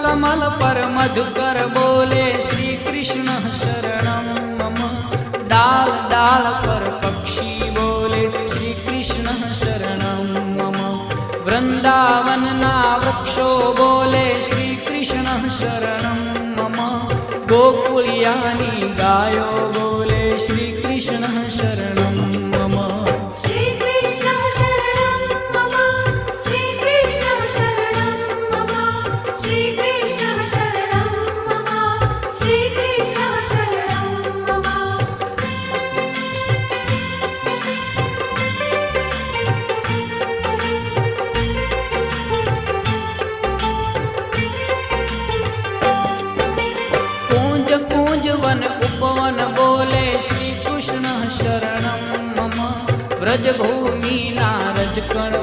कमल पर मधुकर बोले श्री कृष्ण शरणं मम। डाल डाल पर पक्षी बोले श्री कृष्ण शरणं मम। वृंदावन ना वृक्षो बोले श्री कृष्ण शरणं मम। गोकुलियानी गायो बोले श्री कृष्ण शरणं मम। श्री कृष्ण शरणं मम। श्री कृष्ण शरणं मम। श्री कृष्ण शरणं मम। श्री कृष्ण शरणं मम। कूंज कूंज वन उपवन बोले श्री कृष्ण शरणं मम। व्रज भूमि नारज कण